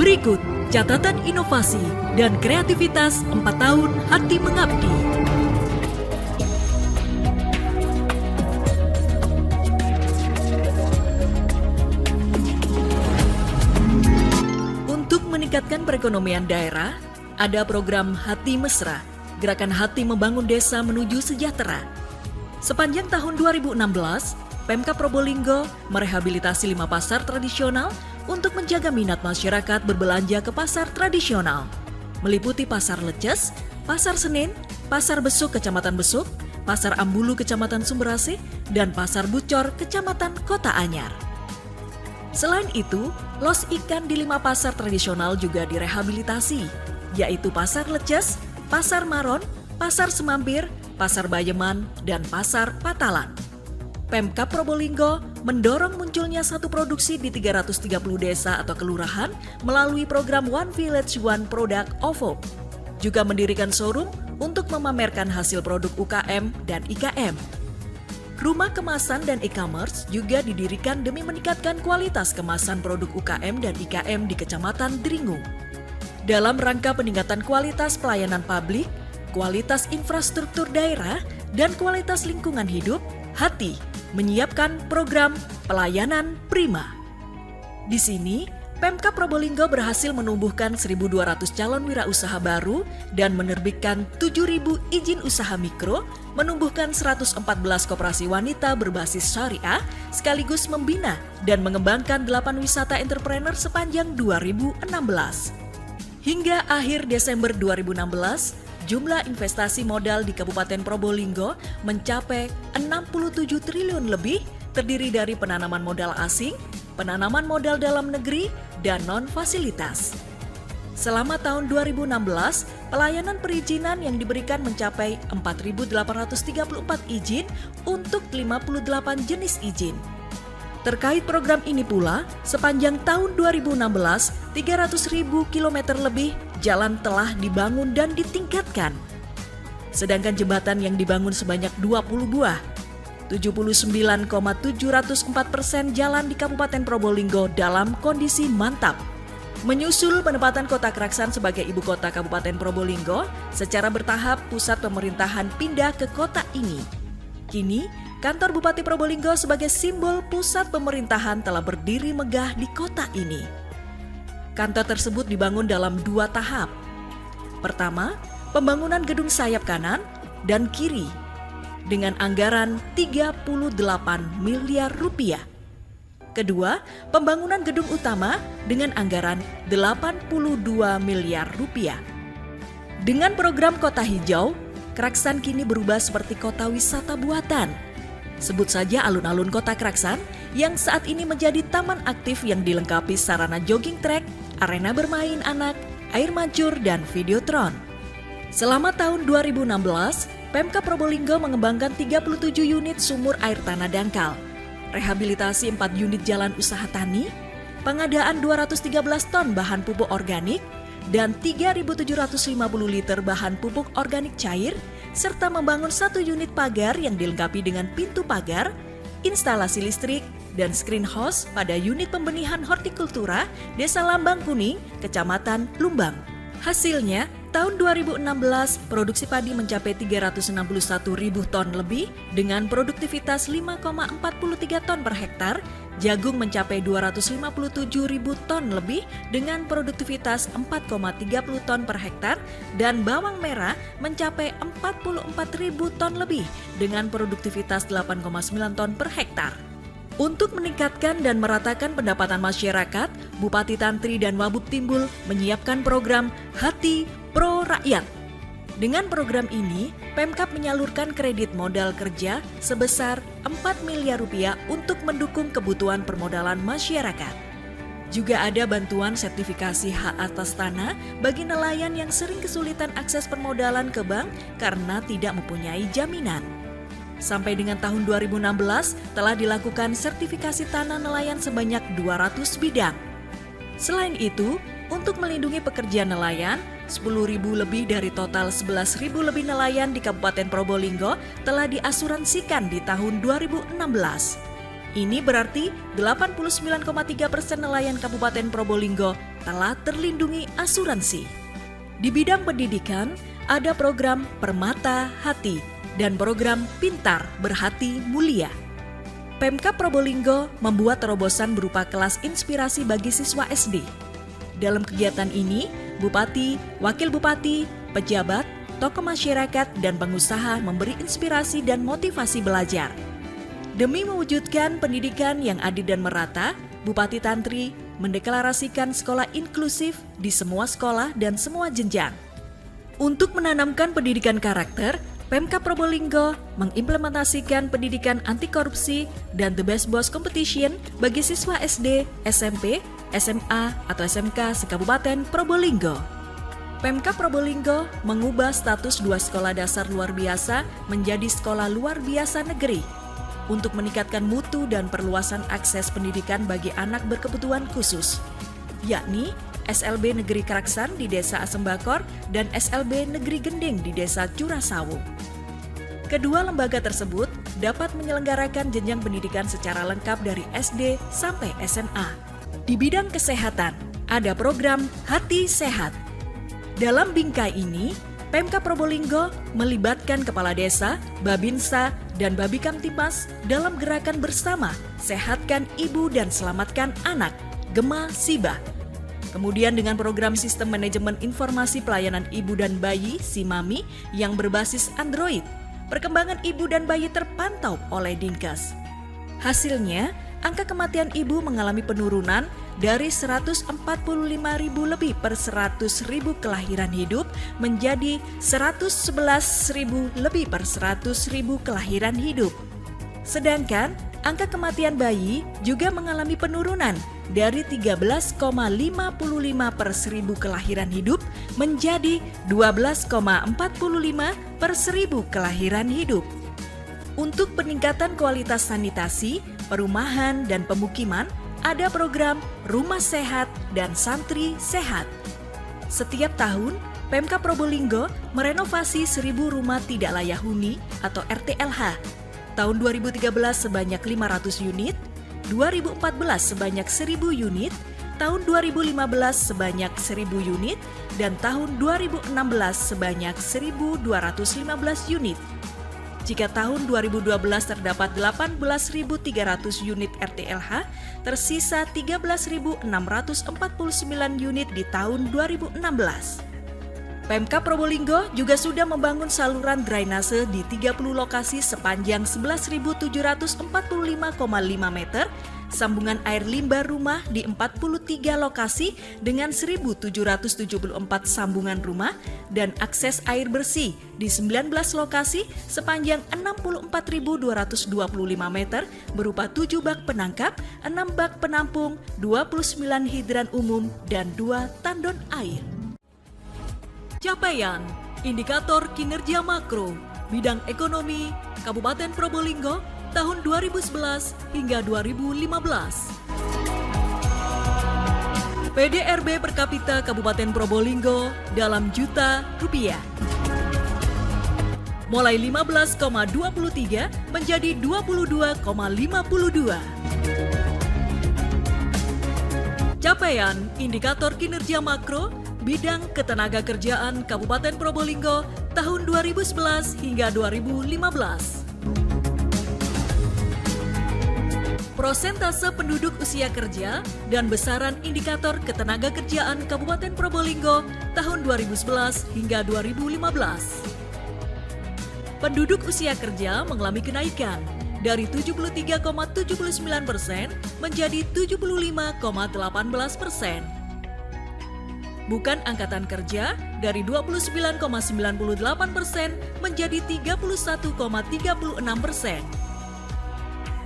Berikut catatan inovasi dan kreativitas 4 tahun Hati Mengabdi. Untuk meningkatkan perekonomian daerah, ada program Hati Mesra, Gerakan Hati Membangun Desa Menuju Sejahtera. Sepanjang tahun 2016, Pemkab Probolinggo merehabilitasi 5 pasar tradisional untuk menjaga minat masyarakat berbelanja ke pasar tradisional, meliputi Pasar Leces, Pasar Senen, Pasar Besuk Kecamatan Besuk, Pasar Ambulu Kecamatan Sumberasih, dan Pasar Bucor Kecamatan Kota Anyar. Selain itu, los ikan di 5 pasar tradisional juga direhabilitasi, yaitu Pasar Leces, Pasar Maron, Pasar Semampir, Pasar Bayeman, dan Pasar Patalan. Pemkab Probolinggo mendorong munculnya satu produksi di 330 desa atau kelurahan melalui program One Village One Product OVO. Juga mendirikan showroom untuk memamerkan hasil produk UKM dan IKM. Rumah kemasan dan e-commerce juga didirikan demi meningkatkan kualitas kemasan produk UKM dan IKM di Kecamatan Dringu. Dalam rangka peningkatan kualitas pelayanan publik, kualitas infrastruktur daerah, dan kualitas lingkungan hidup, Hati menyiapkan program pelayanan prima. Di sini, Pemkab Probolinggo berhasil menumbuhkan 1.200 calon wirausaha baru dan menerbitkan 7.000 izin usaha mikro, menumbuhkan 114 koperasi wanita berbasis syariah, sekaligus membina dan mengembangkan 8 wisata entrepreneur sepanjang 2016. Hingga akhir Desember 2016, jumlah investasi modal di Kabupaten Probolinggo mencapai 67 triliun lebih, terdiri dari penanaman modal asing, penanaman modal dalam negeri, dan non-fasilitas. Selama tahun 2016, pelayanan perizinan yang diberikan mencapai 4.834 izin untuk 58 jenis izin. Terkait program ini pula, sepanjang tahun 2016, 300.000 kilometer lebih jalan telah dibangun dan ditingkatkan. Sedangkan jembatan yang dibangun sebanyak 20 buah. 79,704% jalan di Kabupaten Probolinggo dalam kondisi mantap. Menyusul penempatan Kota Kraksan sebagai ibu kota Kabupaten Probolinggo, secara bertahap pusat pemerintahan pindah ke kota ini. Kini, kantor Bupati Probolinggo sebagai simbol pusat pemerintahan telah berdiri megah di kota ini. Kantor tersebut dibangun dalam 2 tahap. Pertama, pembangunan gedung sayap kanan dan kiri dengan anggaran 38 miliar rupiah. Kedua, pembangunan gedung utama dengan anggaran 82 miliar rupiah. Dengan program Kota Hijau, Kraksan kini berubah seperti kota wisata buatan. Sebut saja alun-alun Kota Kraksan yang saat ini menjadi taman aktif yang dilengkapi sarana jogging track, arena bermain anak, air mancur, dan videotron. Selama tahun 2016, Pemkab Probolinggo mengembangkan 37 unit sumur air tanah dangkal, rehabilitasi 4 unit jalan usaha tani, pengadaan 213 ton bahan pupuk organik, dan 3.750 liter bahan pupuk organik cair, serta membangun 1 unit pagar yang dilengkapi dengan pintu pagar, instalasi listrik, dan screen house pada unit pembenihan hortikultura Desa Lambang Kuning, Kecamatan Lumbang. Hasilnya, tahun 2016 produksi padi mencapai 361.000 ton lebih dengan produktivitas 5,43 ton per hektar, jagung mencapai 257.000 ton lebih dengan produktivitas 4,30 ton per hektar, dan bawang merah mencapai 44.000 ton lebih dengan produktivitas 8,9 ton per hektar. Untuk meningkatkan dan meratakan pendapatan masyarakat, Bupati Tantri dan Wabub Timbul menyiapkan program Hati Pro Rakyat. Dengan program ini, Pemkab menyalurkan kredit modal kerja sebesar 4 miliar rupiah untuk mendukung kebutuhan permodalan masyarakat. Juga ada bantuan sertifikasi hak atas tanah bagi nelayan yang sering kesulitan akses permodalan ke bank karena tidak mempunyai jaminan. Sampai dengan tahun 2016 telah dilakukan sertifikasi tanah nelayan sebanyak 200 bidang. Selain itu, untuk melindungi pekerja nelayan, 10.000 lebih dari total 11.000 lebih nelayan di Kabupaten Probolinggo telah diasuransikan di tahun 2016. Ini berarti 89,3% nelayan Kabupaten Probolinggo telah terlindungi asuransi. Di bidang pendidikan, ada program Permata Hati dan program Pintar Berhati Mulia. Pemkab Probolinggo membuat terobosan berupa kelas inspirasi bagi siswa SD. Dalam kegiatan ini, Bupati, Wakil Bupati, pejabat, tokoh masyarakat, dan pengusaha memberi inspirasi dan motivasi belajar. Demi mewujudkan pendidikan yang adil dan merata, Bupati Tantri mendeklarasikan sekolah inklusif di semua sekolah dan semua jenjang. Untuk menanamkan pendidikan karakter, Pemkab Probolinggo mengimplementasikan pendidikan anti korupsi dan The Best Boss Competition bagi siswa SD, SMP, SMA, atau SMK se-Kabupaten Probolinggo. Pemkab Probolinggo mengubah status 2 sekolah dasar luar biasa menjadi sekolah luar biasa negeri untuk meningkatkan mutu dan perluasan akses pendidikan bagi anak berkebutuhan khusus, yakni SLB Negeri Karaksan di Desa Asembakor dan SLB Negeri Gending di Desa Curasawu. Kedua lembaga tersebut dapat menyelenggarakan jenjang pendidikan secara lengkap dari SD sampai SMA. Di bidang kesehatan, ada program Hati Sehat. Dalam bingkai ini, Pemkab Probolinggo melibatkan Kepala Desa, Babinsa, dan Babikamtibmas dalam gerakan bersama Sehatkan Ibu dan Selamatkan Anak, Gema Siba. Kemudian dengan program Sistem Manajemen Informasi Pelayanan Ibu dan Bayi, SIMAMI, yang berbasis Android, perkembangan ibu dan bayi terpantau oleh Dinkes. Hasilnya, angka kematian ibu mengalami penurunan dari 145.000 lebih per 100.000 kelahiran hidup menjadi 111.000 lebih per 100.000 kelahiran hidup. Sedangkan angka kematian bayi juga mengalami penurunan dari 13,55 per 1.000 kelahiran hidup menjadi 12,45 per 1.000 kelahiran hidup. Untuk peningkatan kualitas sanitasi, perumahan, dan pemukiman, ada program Rumah Sehat dan Santri Sehat. Setiap tahun, Pemkab Probolinggo merenovasi 1.000 rumah tidak layak huni atau RTLH. Tahun 2013 sebanyak 500 unit, 2014 sebanyak 1.000 unit, tahun 2015 sebanyak 1.000 unit, dan tahun 2016 sebanyak 1.215 unit. Jika tahun 2012 terdapat 18.300 unit RTLH, tersisa 13.649 unit di tahun 2016. Pemkab Probolinggo juga sudah membangun saluran drainase di 30 lokasi sepanjang 11.745,5 meter, sambungan air limbah rumah di 43 lokasi dengan 1.774 sambungan rumah, dan akses air bersih di 19 lokasi sepanjang 64.225 meter berupa 7 bak penangkap, 6 bak penampung, 29 hidran umum, dan 2 tandon air. Capaian Indikator Kinerja Makro Bidang Ekonomi Kabupaten Probolinggo tahun 2011 hingga 2015. PDRB per kapita Kabupaten Probolinggo dalam juta rupiah. Mulai 15,23 menjadi 22,52. Capaian Indikator Kinerja Makro Bidang Ketenagakerjaan Kabupaten Probolinggo tahun 2011 hingga 2015. Prosentase penduduk usia kerja dan besaran indikator ketenagakerjaan Kabupaten Probolinggo tahun 2011 hingga 2015. Penduduk usia kerja mengalami kenaikan dari 73,79% menjadi 75,18%. Bukan angkatan kerja dari 29,98% menjadi 31,36%.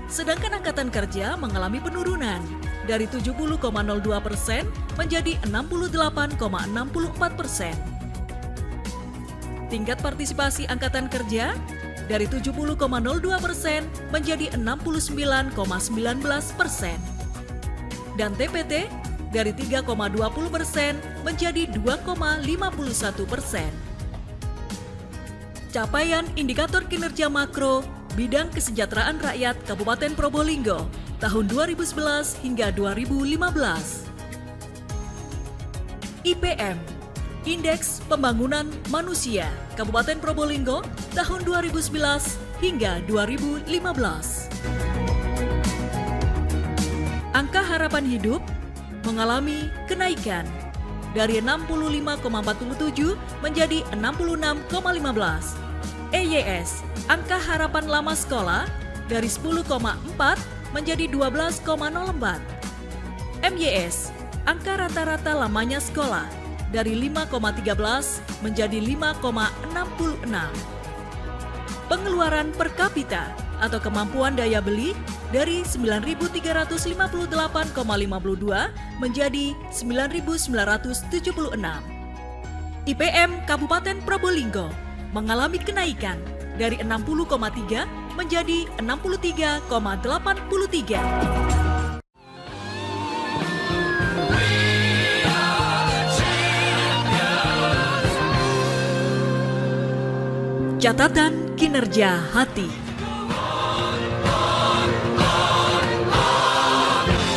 Sedangkan angkatan kerja mengalami penurunan dari 70,02% menjadi 68,64%. Tingkat partisipasi angkatan kerja dari 70,02% menjadi 69,19%. Dan TPT dari 3,20% menjadi 2,51%. Capaian Indikator Kinerja Makro Bidang Kesejahteraan Rakyat Kabupaten Probolinggo tahun 2011 hingga 2015. IPM, Indeks Pembangunan Manusia, Kabupaten Probolinggo tahun 2011 hingga 2015. Angka harapan hidup mengalami kenaikan dari 65,47 menjadi 66,15. EYS, angka harapan lama sekolah dari 10,4 menjadi 12,04. MYS, angka rata-rata lamanya sekolah dari 5,13 menjadi 5,66. Pengeluaran per kapita atau kemampuan daya beli dari 9.358,52 menjadi 9.976. IPM Kabupaten Probolinggo mengalami kenaikan dari 60,3 menjadi 63,83. Catatan kinerja hati.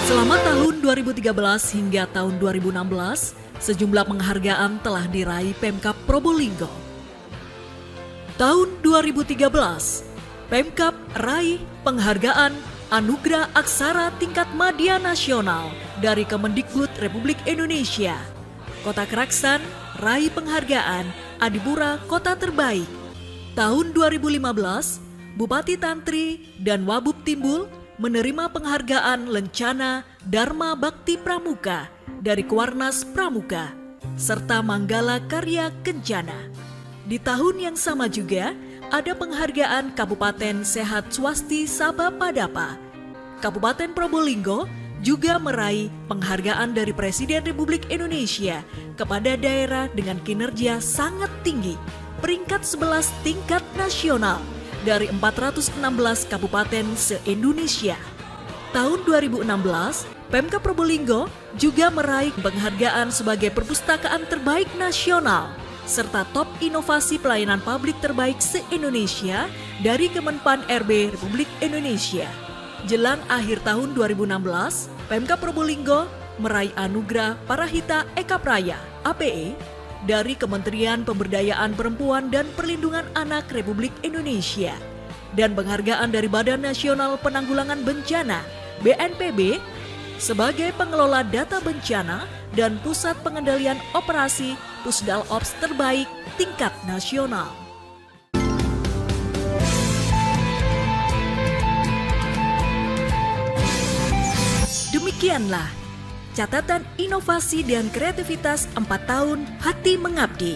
Selama tahun 2013 hingga tahun 2016, sejumlah penghargaan telah diraih Pemkab Probolinggo. Tahun 2013, Pemkab raih penghargaan Anugerah Aksara Tingkat Madya Nasional dari Kemendikbud Republik Indonesia. Kota Kraksan raih penghargaan Adipura Kota Terbaik. Tahun 2015, Bupati Tantri dan Wabub Timbul menerima penghargaan Lencana Dharma Bakti Pramuka dari Kuarnas Pramuka, serta Manggala Karya Kencana. Di tahun yang sama juga, ada penghargaan Kabupaten Sehat Swasti Sabah Padapa. Kabupaten Probolinggo juga meraih penghargaan dari Presiden Republik Indonesia kepada daerah dengan kinerja sangat tinggi, peringkat 11 tingkat nasional dari 416 kabupaten se-Indonesia. Tahun 2016, Pemkab Probolinggo juga meraih penghargaan sebagai perpustakaan terbaik nasional serta top inovasi pelayanan publik terbaik se-Indonesia dari Kemenpan RB Republik Indonesia. Jelang akhir tahun 2016, Pemkab Probolinggo meraih anugerah Parahita Eka Praya (APE) dari Kementerian Pemberdayaan Perempuan dan Perlindungan Anak Republik Indonesia dan penghargaan dari Badan Nasional Penanggulangan Bencana (BNPB) sebagai pengelola data bencana dan pusat pengendalian operasi Pusdal Ops terbaik tingkat nasional. Demikianlah catatan inovasi dan kreativitas 4 tahun Hati Mengabdi.